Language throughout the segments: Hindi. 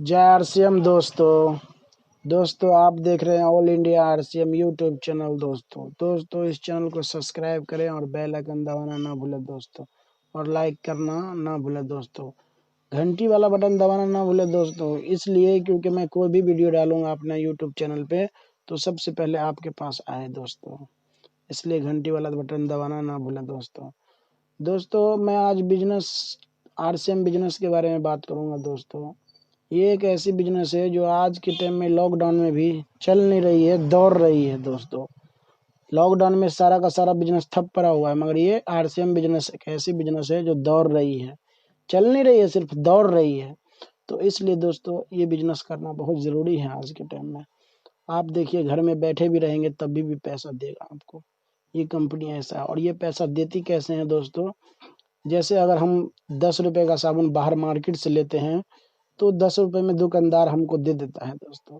जय आरसीएम दोस्तों आप देख रहे हैं all India RCM YouTube channel. दोस्तों इस चैनल को सब्सक्राइब करें और बेल आइकन दबाना ना भूलें दोस्तों, और लाइक करना ना भूलें दोस्तों। घंटी वाला बटन दबाना ना भूलें दोस्तों, इसलिए क्योंकि मैं कोई भी वीडियो डालूंगा अपना यूट्यूब चैनल पे तो सबसे पहले आपके पास आए दोस्तों, इसलिए घंटी वाला बटन दबाना ना भूलें दोस्तों मैं आज आरसीएम बिजनेस के बारे में बात करूंगा दोस्तों। ये एक ऐसी बिजनेस है जो आज के टाइम में लॉकडाउन में भी चल नहीं रही है, दौड़ रही है दोस्तों। लॉकडाउन में सारा का सारा बिजनेस ठप पड़ा हुआ है, मगर ये आरसीएम बिजनेस एक ऐसी बिजनेस है जो दौड़ रही है, चल नहीं रही है, सिर्फ दौड़ रही है। तो इसलिए दोस्तों ये बिजनेस करना बहुत ज़रूरी है आज के टाइम में। आप देखिए, घर में बैठे भी रहेंगे तभी भी पैसा देगा आपको, ये कंपनी ऐसा है। और ये पैसा देती कैसे है दोस्तों, जैसे अगर हम 10 रुपए का साबुन बाहर मार्केट से लेते हैं तो 10 रुपए में दुकानदार हमको दे देता है दोस्तों,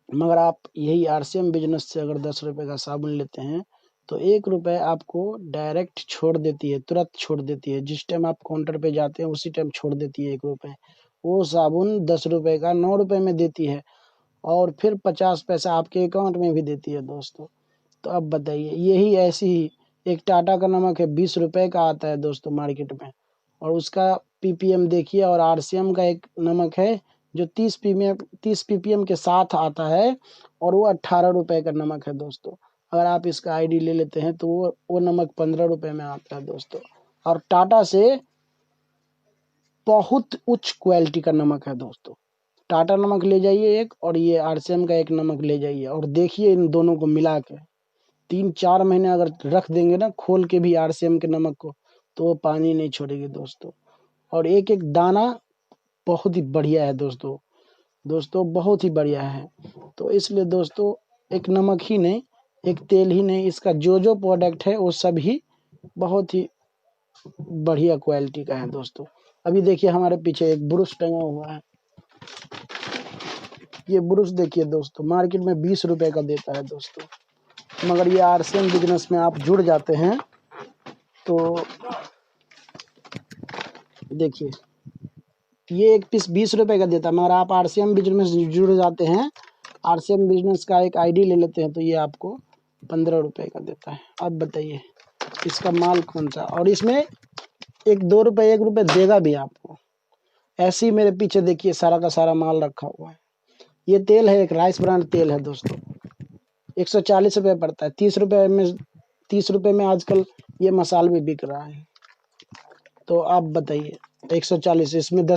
मगर आप यही आरसीएम बिजनेस से अगर 10 रुपए का साबुन लेते हैं तो 1 रुपए आपको डायरेक्ट छोड़ देती है, तुरंत छोड़ देती है। जिस टाइम आप काउंटर पे जाते हैं उसी टाइम छोड़ देती है 1 रुपए। वो साबुन 10 रुपए का 9 रुपए में देती है, और फिर 50 पैसा आपके अकाउंट में भी देती है दोस्तों। तो अब बताइए, यही ऐसी ही एक टाटा का नमक है, 20 रुपए का आता है दोस्तों मार्केट में, और उसका पीपीएम देखिए। और आरसीएम का एक नमक है जो 30 पीपीएम के साथ आता है, और वो 18 रुपए का नमक है दोस्तों। अगर आप इसका आईडी ले लेते हैं तो वो नमक 15 रुपए में आता है दोस्तों। और टाटा से बहुत उच्च क्वालिटी का नमक है दोस्तों। टाटा नमक ले जाइए एक, और ये आरसीएम का एक नमक ले जाइए, और देखिए इन दोनों को मिला के 3-4 महीने अगर रख देंगे ना खोल के भी आरसीएम के नमक को, तो वो पानी नहीं छोड़ेगी दोस्तों। और एक एक दाना बहुत ही बढ़िया है दोस्तों बहुत ही बढ़िया है। तो इसलिए दोस्तों एक नमक ही नहीं, एक तेल ही नहीं, इसका जो प्रोडक्ट है वो सब ही बहुत ही बढ़िया क्वालिटी का है दोस्तों। अभी देखिए हमारे पीछे एक ब्रश टंगा हुआ है, ये ब्रश देखिए दोस्तों मार्केट में 20 रुपए का देता है दोस्तों, मगर ये आरसीएम बिजनेस में आप जुड़ जाते हैं तो देखिए ये एक पीस 20 रुपए का देता है, मगर आप आरसीएम बिजनेस में जुड़ जाते हैं, आरसीएम बिजनेस का एक आईडी ले लेते हैं तो ये आपको 15 रुपए का देता है। अब बताइए इसका माल कौन सा, और इसमें 1-2 रुपए 1 रुपए देगा भी आपको। ऐसे ही मेरे पीछे देखिए सारा का सारा माल रखा हुआ है। ये तेल है, एक राइस ब्रांड तेल है दोस्तों, 140 रुपए पड़ता है। 30 रुपए में आजकल ये मसाल भी बिक रहा है। तो आप बताइए 140, इसमें 10